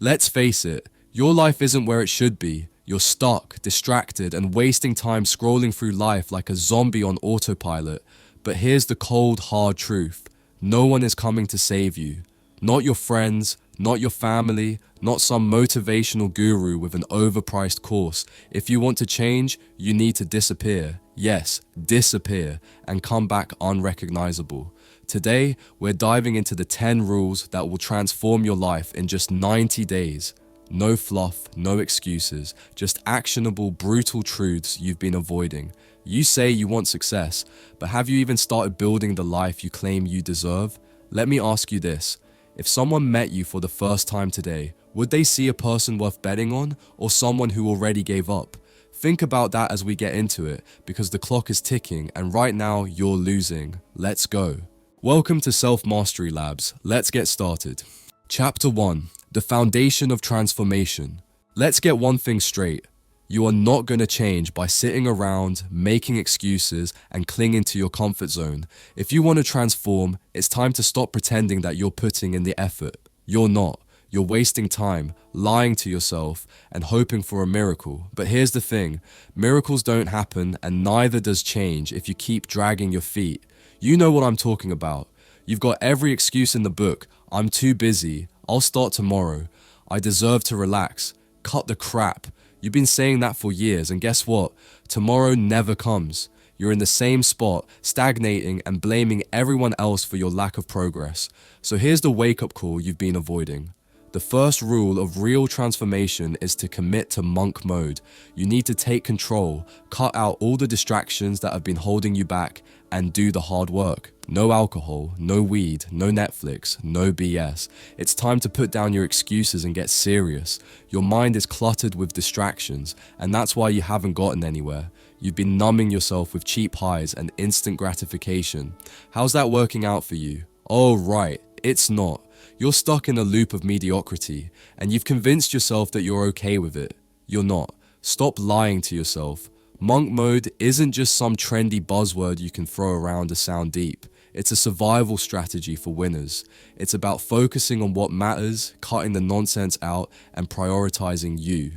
Let's face it, your life isn't where it should be. You're stuck, distracted, and wasting time scrolling through life like a zombie on autopilot. But here's the cold, hard truth. No one is coming to save you. Not your friends, not your family, not some motivational guru with an overpriced course. If you want to change, you need to disappear. Yes, disappear, and come back unrecognizable. Today, we're diving into the 10 rules that will transform your life in just 90 days. No fluff, no excuses, just actionable, brutal truths you've been avoiding. You say you want success, but have you even started building the life you claim you deserve? Let me ask you this. If someone met you for the first time today, would they see a person worth betting on or someone who already gave up? Think about that as we get into it, because the clock is ticking and right now you're losing. Let's go. Welcome to Self-Mastery Labs. Let's get started. Chapter 1. The Foundation of Transformation. Let's get one thing straight. You are not going to change by sitting around, making excuses, and clinging to your comfort zone. If you want to transform, it's time to stop pretending that you're putting in the effort. You're not. You're wasting time, lying to yourself, and hoping for a miracle. But here's the thing. Miracles don't happen, and neither does change if you keep dragging your feet. You know what I'm talking about. You've got every excuse in the book. I'm too busy. I'll start tomorrow. I deserve to relax. Cut the crap. You've been saying that for years, and guess what? Tomorrow never comes. You're in the same spot, stagnating and blaming everyone else for your lack of progress. So here's the wake-up call you've been avoiding. The first rule of real transformation is to commit to monk mode. You need to take control, cut out all the distractions that have been holding you back, and do the hard work. No alcohol, no weed, no Netflix, no BS. It's time to put down your excuses and get serious. Your mind is cluttered with distractions, and that's why you haven't gotten anywhere. You've been numbing yourself with cheap highs and instant gratification. How's that working out for you? Oh, right, it's not. You're stuck in a loop of mediocrity, and you've convinced yourself that you're okay with it. You're not. Stop lying to yourself. Monk mode isn't just some trendy buzzword you can throw around to sound deep. It's a survival strategy for winners. It's about focusing on what matters, cutting the nonsense out, and prioritizing you.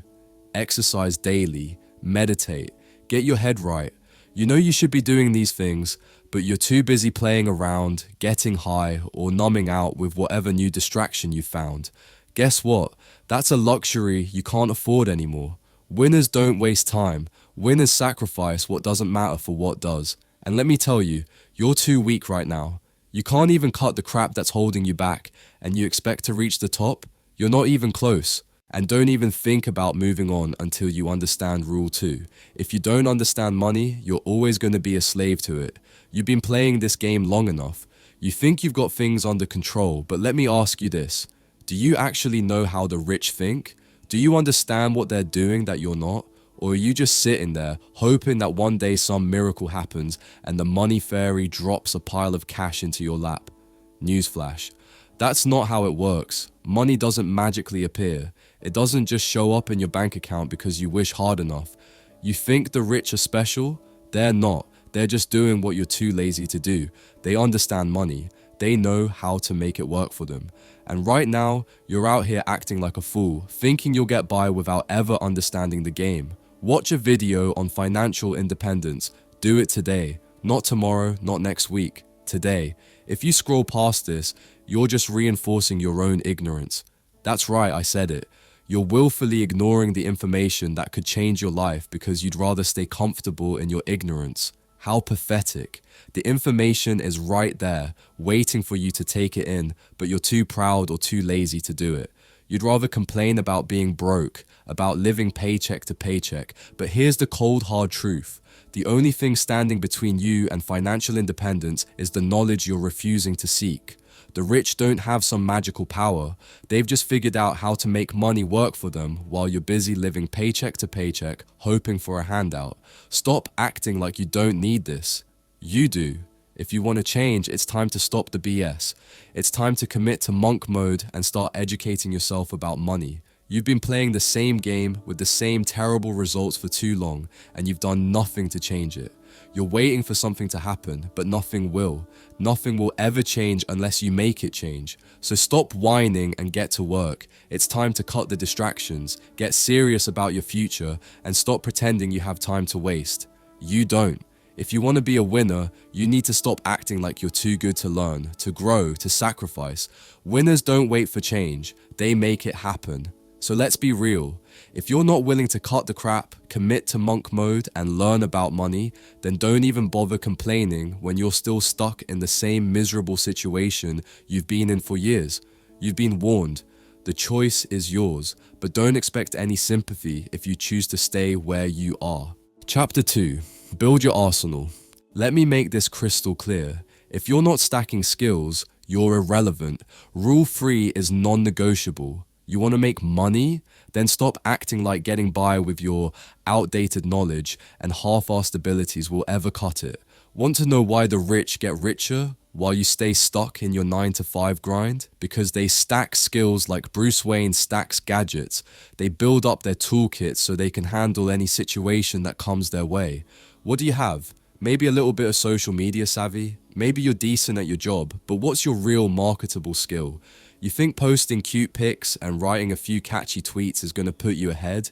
Exercise daily, meditate, get your head right. You know you should be doing these things, but you're too busy playing around, getting high, or numbing out with whatever new distraction you found. Guess what? That's a luxury you can't afford anymore. Winners don't waste time. Winners sacrifice what doesn't matter for what does. And let me tell you, you're too weak right now. You can't even cut the crap that's holding you back, and you expect to reach the top? You're not even close. And don't even think about moving on until you understand rule 2. If you don't understand money, you're always going to be a slave to it. You've been playing this game long enough. You think you've got things under control, but let me ask you this. Do you actually know how the rich think? Do you understand what they're doing that you're not? Or are you just sitting there, hoping that one day some miracle happens and the money fairy drops a pile of cash into your lap? Newsflash. That's not how it works. Money doesn't magically appear. It doesn't just show up in your bank account because you wish hard enough. You think the rich are special? They're not. They're just doing what you're too lazy to do. They understand money. They know how to make it work for them. And right now, you're out here acting like a fool, thinking you'll get by without ever understanding the game. Watch a video on financial independence. Do it today. Not tomorrow, not next week. Today. If you scroll past this, you're just reinforcing your own ignorance. That's right, I said it. You're willfully ignoring the information that could change your life because you'd rather stay comfortable in your ignorance. How pathetic. The information is right there, waiting for you to take it in, but you're too proud or too lazy to do it. You'd rather complain about being broke, about living paycheck to paycheck, but here's the cold hard truth. The only thing standing between you and financial independence is the knowledge you're refusing to seek. The rich don't have some magical power. They've just figured out how to make money work for them while you're busy living paycheck to paycheck, hoping for a handout. Stop acting like you don't need this. You do. If you want to change, it's time to stop the BS. It's time to commit to monk mode and start educating yourself about money. You've been playing the same game with the same terrible results for too long, and you've done nothing to change it. You're waiting for something to happen, but nothing will. Nothing will ever change unless you make it change. So stop whining and get to work. It's time to cut the distractions, get serious about your future, and stop pretending you have time to waste. You don't. If you want to be a winner, you need to stop acting like you're too good to learn, to grow, to sacrifice. Winners don't wait for change, they make it happen. So let's be real. If you're not willing to cut the crap, commit to monk mode, and learn about money, then don't even bother complaining when you're still stuck in the same miserable situation you've been in for years. You've been warned. The choice is yours, but don't expect any sympathy if you choose to stay where you are. Chapter 2. Build your arsenal. Let me make this crystal clear. If you're not stacking skills, you're irrelevant. Rule 3 is non-negotiable. You want to make money? Then stop acting like getting by with your outdated knowledge and half-assed abilities will ever cut it. Want to know why the rich get richer while you stay stuck in your 9-to-5 grind? Because they stack skills like Bruce Wayne stacks gadgets. They build up their toolkits so they can handle any situation that comes their way. What do you have? Maybe a little bit of social media savvy? Maybe you're decent at your job, but what's your real marketable skill? You think posting cute pics and writing a few catchy tweets is going to put you ahead?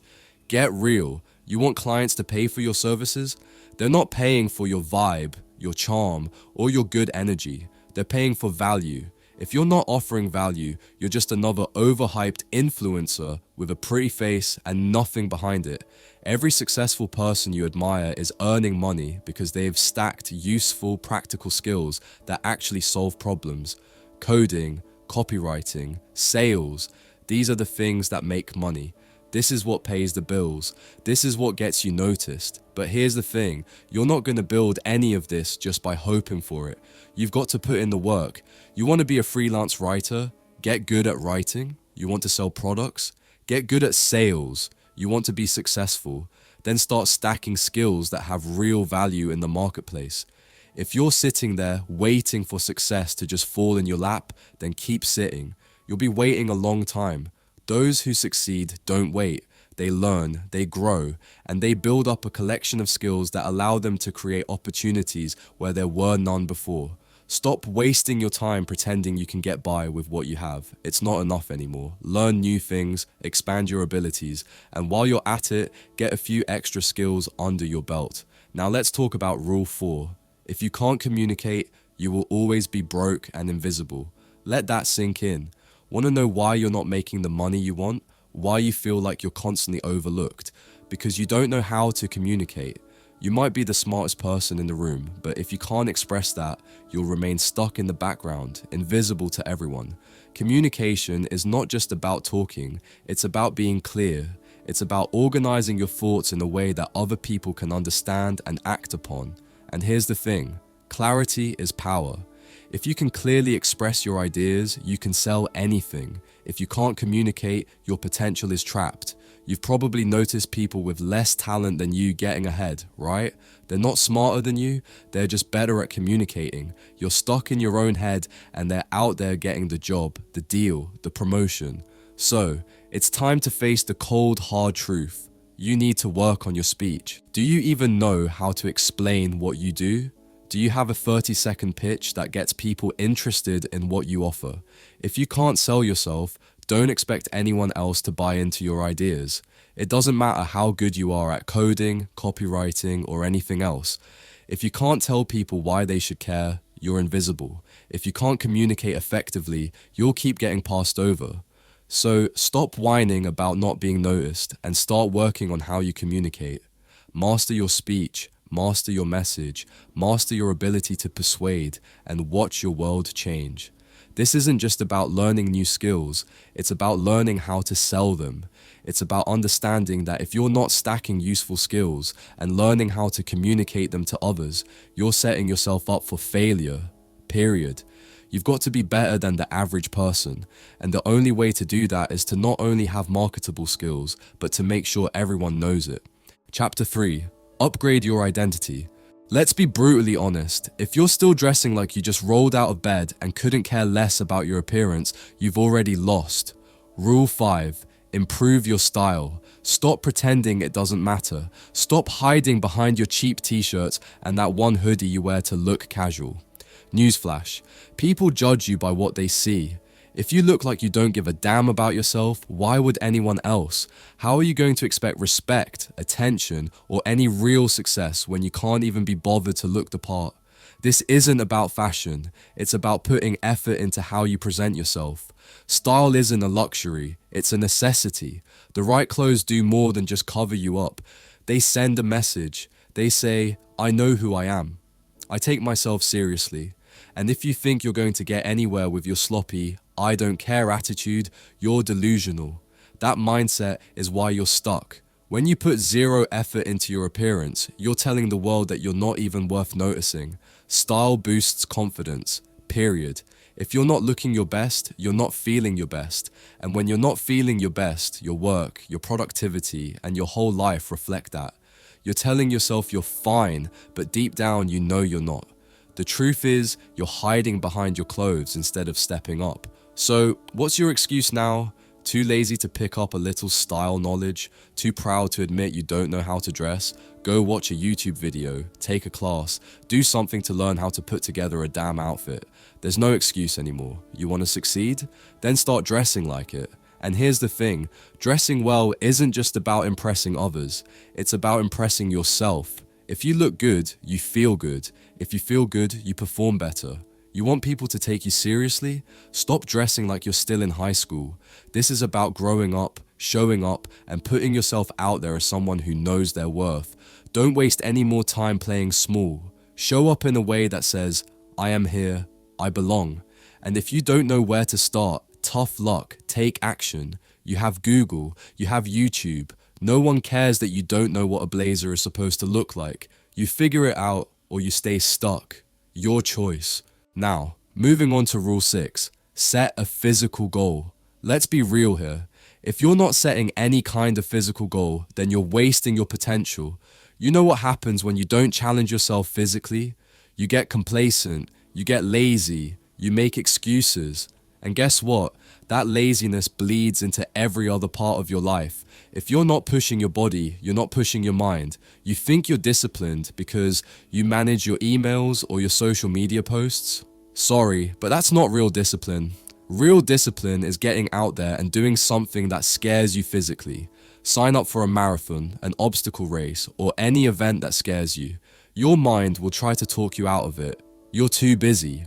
Get real. You want clients to pay for your services? They're not paying for your vibe, your charm, or your good energy. They're paying for value. If you're not offering value, you're just another overhyped influencer with a pretty face and nothing behind it. Every successful person you admire is earning money because they've stacked useful, practical skills that actually solve problems. Coding, copywriting, sales, these are the things that make money. This is what pays the bills. This is what gets you noticed. But here's the thing, you're not going to build any of this just by hoping for it. You've got to put in the work. You want to be a freelance writer? Get good at writing. You want to sell products? Get good at sales. You want to be successful? Then start stacking skills that have real value in the marketplace. If you're sitting there waiting for success to just fall in your lap, then keep sitting. You'll be waiting a long time. Those who succeed don't wait. They learn, they grow, and they build up a collection of skills that allow them to create opportunities where there were none before. Stop wasting your time pretending you can get by with what you have. It's not enough anymore. Learn new things, expand your abilities, and while you're at it, get a few extra skills under your belt. Now let's talk about Rule 4. If you can't communicate, you will always be broke and invisible. Let that sink in. Want to know why you're not making the money you want? Why you feel like you're constantly overlooked? Because you don't know how to communicate. You might be the smartest person in the room, but if you can't express that, you'll remain stuck in the background, invisible to everyone. Communication is not just about talking, it's about being clear. It's about organizing your thoughts in a way that other people can understand and act upon. And here's the thing, clarity is power. If you can clearly express your ideas, you can sell anything. If you can't communicate, your potential is trapped. You've probably noticed people with less talent than you getting ahead, right? They're not smarter than you, they're just better at communicating. You're stuck in your own head and they're out there getting the job, the deal, the promotion. So, it's time to face the cold, hard truth. You need to work on your speech. Do you even know how to explain what you do? Do you have a 30-second pitch that gets people interested in what you offer? If you can't sell yourself, don't expect anyone else to buy into your ideas. It doesn't matter how good you are at coding, copywriting, or anything else. If you can't tell people why they should care, you're invisible. If you can't communicate effectively, you'll keep getting passed over. So stop whining about not being noticed and start working on how you communicate. Master your speech. Master your message, master your ability to persuade, and watch your world change. This isn't just about learning new skills, it's about learning how to sell them. It's about understanding that if you're not stacking useful skills and learning how to communicate them to others, you're setting yourself up for failure, period. You've got to be better than the average person, and the only way to do that is to not only have marketable skills, but to make sure everyone knows it. Chapter 3. Upgrade your identity. Let's be brutally honest, if you're still dressing like you just rolled out of bed and couldn't care less about your appearance, you've already lost. Rule 5. Improve your style. Stop pretending it doesn't matter. Stop hiding behind your cheap t-shirts and that one hoodie you wear to look casual. Newsflash, people judge you by what they see. If you look like you don't give a damn about yourself, why would anyone else? How are you going to expect respect, attention, or any real success when you can't even be bothered to look the part? This isn't about fashion, it's about putting effort into how you present yourself. Style isn't a luxury, it's a necessity. The right clothes do more than just cover you up. They send a message. They say, I know who I am. I take myself seriously. And if you think you're going to get anywhere with your sloppy, I don't care attitude, you're delusional. That mindset is why you're stuck. When you put zero effort into your appearance, you're telling the world that you're not even worth noticing. Style boosts confidence, period. If you're not looking your best, you're not feeling your best. And when you're not feeling your best, your work, your productivity, and your whole life reflect that. You're telling yourself you're fine, but deep down you know you're not. The truth is, you're hiding behind your clothes instead of stepping up. So, what's your excuse now? Too lazy to pick up a little style knowledge? Too proud to admit you don't know how to dress? Go watch a YouTube video, take a class, do something to learn how to put together a damn outfit. There's no excuse anymore. You want to succeed? Then start dressing like it. And here's the thing, dressing well isn't just about impressing others. It's about impressing yourself. If you look good, you feel good. If you feel good, you perform better. You want people to take you seriously? Stop dressing like you're still in high school. This is about growing up, showing up, and putting yourself out there as someone who knows their worth. Don't waste any more time playing small. Show up in a way that says, I am here, I belong. And if you don't know where to start, tough luck, take action. You have Google, you have YouTube. No one cares that you don't know what a blazer is supposed to look like. You figure it out or you stay stuck. Your choice. Now, moving on to rule 6, set a physical goal. Let's be real here. If you're not setting any kind of physical goal, then you're wasting your potential. You know what happens when you don't challenge yourself physically? You get complacent, you get lazy, you make excuses. And guess what? That laziness bleeds into every other part of your life. If you're not pushing your body, you're not pushing your mind. You think you're disciplined because you manage your emails or your social media posts. Sorry, but that's not real discipline. Real discipline is getting out there and doing something that scares you physically. Sign up for a marathon, an obstacle race, or any event that scares you. Your mind will try to talk you out of it. You're too busy.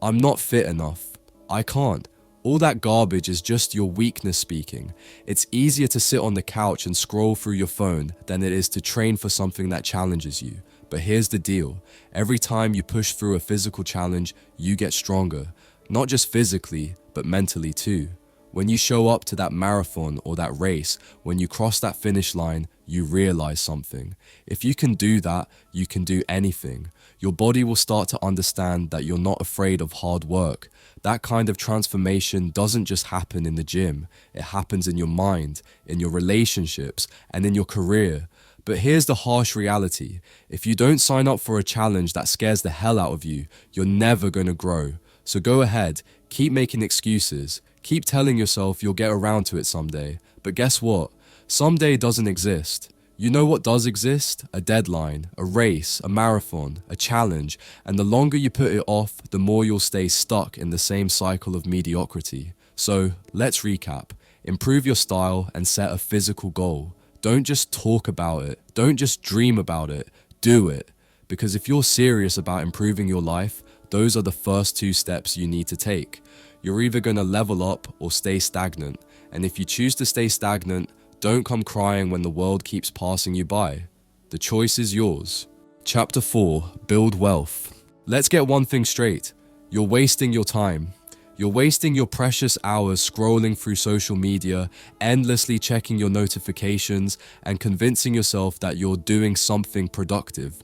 I'm not fit enough. I can't. All that garbage is just your weakness speaking. It's easier to sit on the couch and scroll through your phone than it is to train for something that challenges you. But here's the deal. Every time you push through a physical challenge, you get stronger. Not just physically, but mentally too. When you show up to that marathon or that race, when you cross that finish line, you realize something. If you can do that, you can do anything. Your body will start to understand that you're not afraid of hard work. That kind of transformation doesn't just happen in the gym. It happens in your mind, in your relationships, and in your career. But here's the harsh reality. If you don't sign up for a challenge that scares the hell out of you, you're never going to grow. So go ahead, keep making excuses. Keep telling yourself you'll get around to it someday. But guess what? Someday doesn't exist. You know what does exist? A deadline, a race, a marathon, a challenge. And the longer you put it off, the more you'll stay stuck in the same cycle of mediocrity. So let's recap. Improve your style and set a physical goal. Don't just talk about it. Don't just dream about it. Do it. Because if you're serious about improving your life, those are the first 2 steps you need to take. You're either going to level up or stay stagnant. And if you choose to stay stagnant, don't come crying when the world keeps passing you by. The choice is yours. Chapter 4, Build Wealth. Let's get one thing straight. You're wasting your time. You're wasting your precious hours scrolling through social media, endlessly checking your notifications, and convincing yourself that you're doing something productive.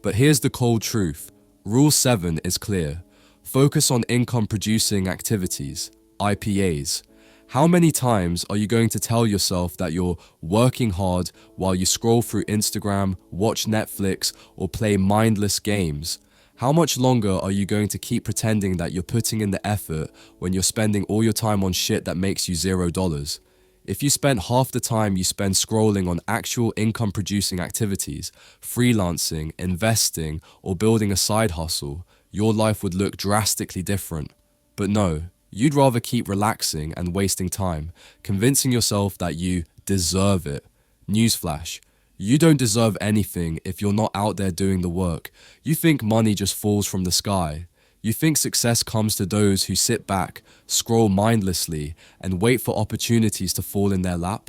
But here's the cold truth. Rule 7 is clear. Focus on income-producing activities, IPAs. How many times are you going to tell yourself that you're working hard while you scroll through Instagram, watch Netflix, or play mindless games? How much longer are you going to keep pretending that you're putting in the effort when you're spending all your time on shit that makes you $0? If you spent half the time you spend scrolling on actual income producing activities, freelancing, investing, or building a side hustle, your life would look drastically different. But no, you'd rather keep relaxing and wasting time, convincing yourself that you deserve it. Newsflash, you don't deserve anything if you're not out there doing the work. You think money just falls from the sky. You think success comes to those who sit back, scroll mindlessly, and wait for opportunities to fall in their lap?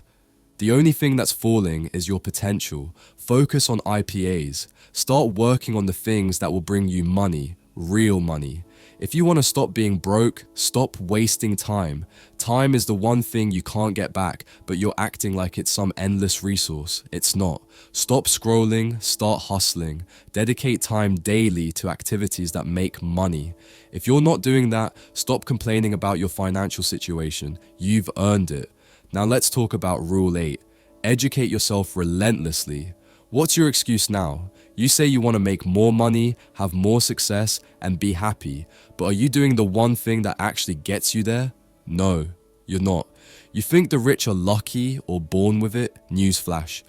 The only thing that's falling is your potential. Focus on IPAs. Start working on the things that will bring you money, real money. If you want to stop being broke, stop wasting time. Time is the one thing you can't get back, but you're acting like it's some endless resource. It's not. Stop scrolling, start hustling. Dedicate time daily to activities that make money. If you're not doing that, stop complaining about your financial situation. You've earned it. Now let's talk about Rule 8. Educate yourself relentlessly. What's your excuse now? You say you want to make more money, have more success, and be happy, but are you doing the one thing that actually gets you there? No, you're not. You think the rich are lucky or born with it? Newsflash.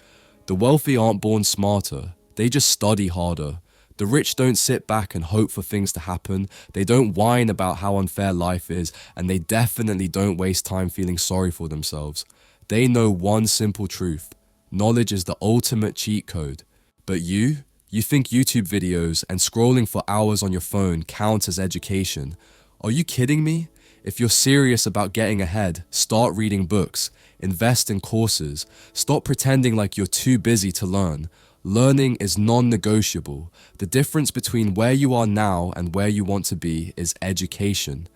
The wealthy aren't born smarter, they just study harder. The rich don't sit back and hope for things to happen, they don't whine about how unfair life is, and they definitely don't waste time feeling sorry for themselves. They know one simple truth. Knowledge is the ultimate cheat code. But you think YouTube videos and scrolling for hours on your phone count as education. Are you kidding me? If you're serious about getting ahead, start reading books, invest in courses, stop pretending like you're too busy to learn. Learning is non-negotiable. The difference between where you are now and where you want to be is education.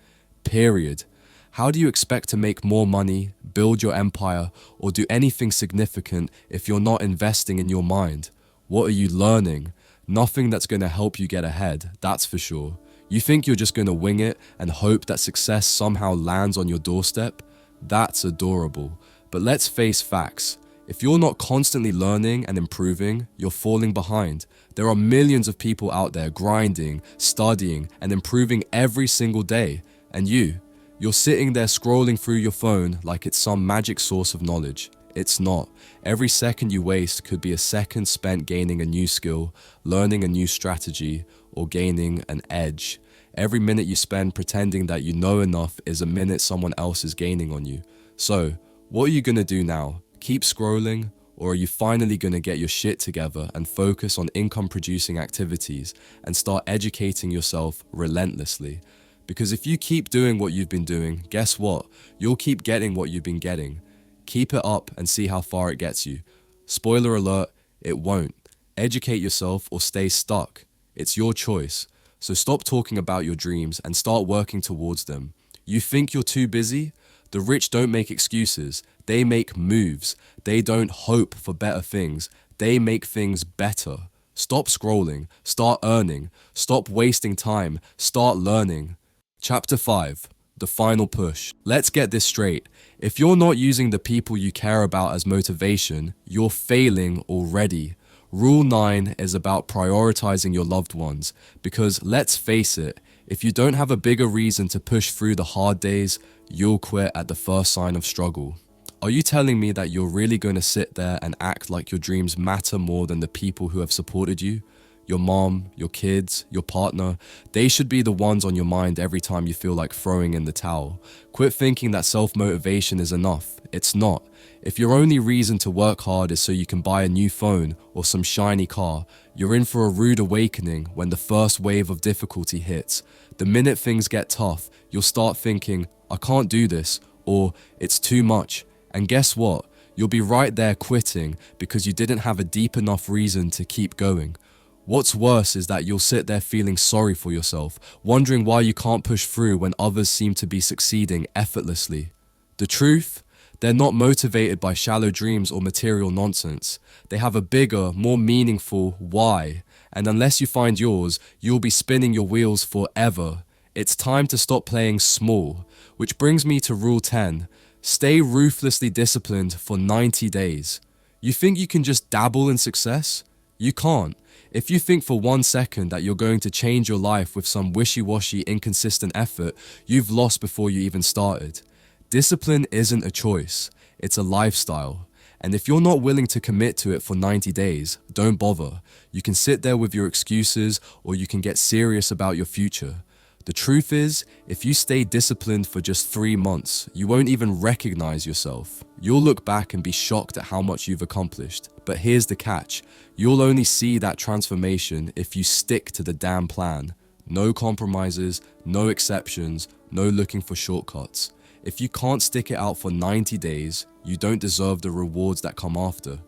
Period. How do you expect to make more money, build your empire, or do anything significant if you're not investing in your mind? What are you learning? Nothing that's going to help you get ahead, that's for sure. You think you're just going to wing it and hope that success somehow lands on your doorstep? That's adorable. But let's face facts. If you're not constantly learning and improving, you're falling behind. There are millions of people out there grinding, studying, and improving every single day. And you're sitting there scrolling through your phone like it's some magic source of knowledge. It's not. Every second you waste could be a second spent gaining a new skill, learning a new strategy, or gaining an edge. Every minute you spend pretending that you know enough is a minute someone else is gaining on you. So, what are you going to do now? Keep scrolling? Or are you finally going to get your shit together and focus on income producing activities and start educating yourself relentlessly? Because if you keep doing what you've been doing, guess what? You'll keep getting what you've been getting. Keep it up and see how far it gets you. Spoiler alert, it won't. Educate yourself or stay stuck. It's your choice. So stop talking about your dreams and start working towards them. You think you're too busy? The rich don't make excuses. They make moves. They don't hope for better things. They make things better. Stop scrolling. Start earning. Stop wasting time. Start learning. Chapter 5. The final push. Let's get this straight. If you're not using the people you care about as motivation, you're failing already. Rule 9 is about prioritizing your loved ones, because let's face it, if you don't have a bigger reason to push through the hard days, you'll quit at the first sign of struggle. Are you telling me that you're really going to sit there and act like your dreams matter more than the people who have supported you? Your mom, your kids, your partner, they should be the ones on your mind every time you feel like throwing in the towel. Quit thinking that self-motivation is enough. It's not. If your only reason to work hard is so you can buy a new phone or some shiny car, you're in for a rude awakening when the first wave of difficulty hits. The minute things get tough, you'll start thinking, I can't do this, or it's too much. And guess what? You'll be right there quitting because you didn't have a deep enough reason to keep going. What's worse is that you'll sit there feeling sorry for yourself, wondering why you can't push through when others seem to be succeeding effortlessly. The truth? They're not motivated by shallow dreams or material nonsense. They have a bigger, more meaningful why, and unless you find yours, you'll be spinning your wheels forever. It's time to stop playing small, which brings me to Rule 10. Stay ruthlessly disciplined for 90 days. You think you can just dabble in success? You can't. If you think for 1 second that you're going to change your life with some wishy-washy, inconsistent effort, you've lost before you even started. Discipline isn't a choice. It's a lifestyle. And if you're not willing to commit to it for 90 days, don't bother. You can sit there with your excuses, or you can get serious about your future. The truth is, if you stay disciplined for just 3 months, you won't even recognize yourself. You'll look back and be shocked at how much you've accomplished. But here's the catch. You'll only see that transformation if you stick to the damn plan. No compromises, no exceptions, no looking for shortcuts. If you can't stick it out for 90 days, you don't deserve the rewards that come after.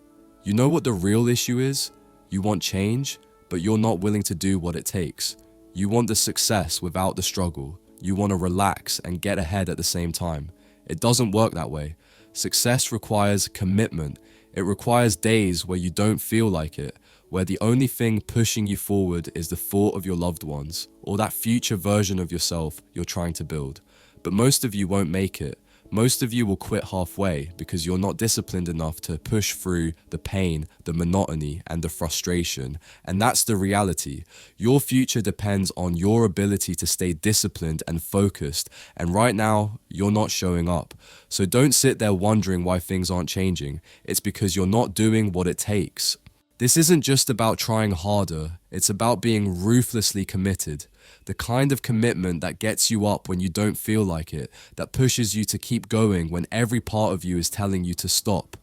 You know what the real issue is? You want change, but you're not willing to do what it takes. You want the success without the struggle. You want to relax and get ahead at the same time. It doesn't work that way. Success requires commitment. It requires days where you don't feel like it, where the only thing pushing you forward is the thought of your loved ones, or that future version of yourself you're trying to build. But most of you won't make it. Most of you will quit halfway because you're not disciplined enough to push through the pain, the monotony, and the frustration. And that's the reality. Your future depends on your ability to stay disciplined and focused. And right now, you're not showing up. So don't sit there wondering why things aren't changing. It's because you're not doing what it takes. This isn't just about trying harder. It's about being ruthlessly committed. The kind of commitment that gets you up when you don't feel like it, that pushes you to keep going when every part of you is telling you to stop.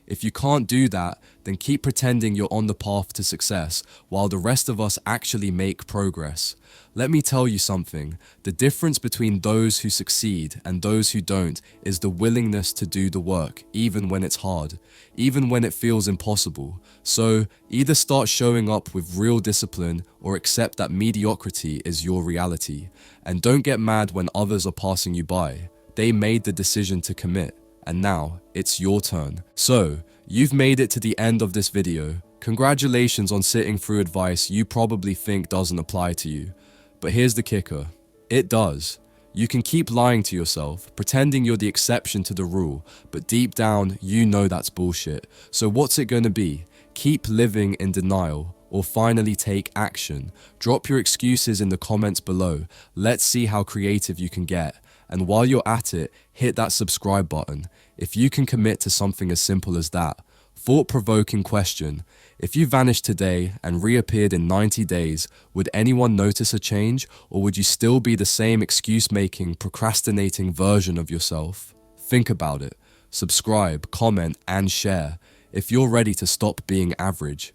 If you can't do that, then keep pretending you're on the path to success while the rest of us actually make progress. Let me tell you something. The difference between those who succeed and those who don't is the willingness to do the work, even when it's hard, even when it feels impossible. So either start showing up with real discipline or accept that mediocrity is your reality. And don't get mad when others are passing you by. They made the decision to commit. And now, it's your turn. So, you've made it to the end of this video. Congratulations on sitting through advice you probably think doesn't apply to you. But here's the kicker. It does. You can keep lying to yourself, pretending you're the exception to the rule, but deep down, you know that's bullshit. So what's it gonna be? Keep living in denial, or finally take action? Drop your excuses in the comments below. Let's see how creative you can get. And while you're at it, hit that subscribe button. If you can commit to something as simple as that. Thought-provoking question. If you vanished today and reappeared in 90 days, would anyone notice a change, or would you still be the same excuse-making, procrastinating version of yourself? Think about it. Subscribe, comment, and share if you're ready to stop being average.